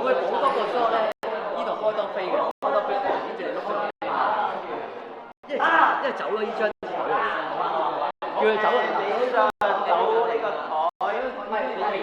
會補多個 shot 咧，呢度開多飛嘅，開多飛，跟住你碌咗幾，因為走咗呢張台嚟，叫佢走你上走呢個台，唔係你。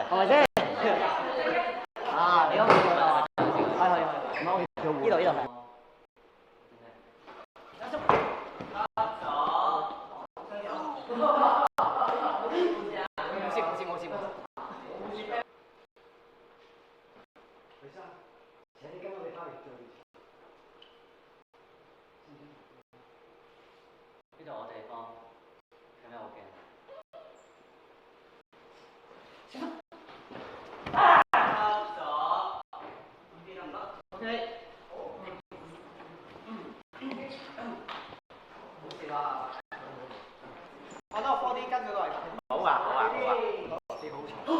係咪先？啊，你嗰個係係，唔好做呢度呢度。呢度我地方有咩好驚？我都放啲跟嗰個嚟。好啊好啊好啊，啲好重。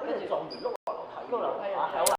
跟住撞完碌落樓梯啊！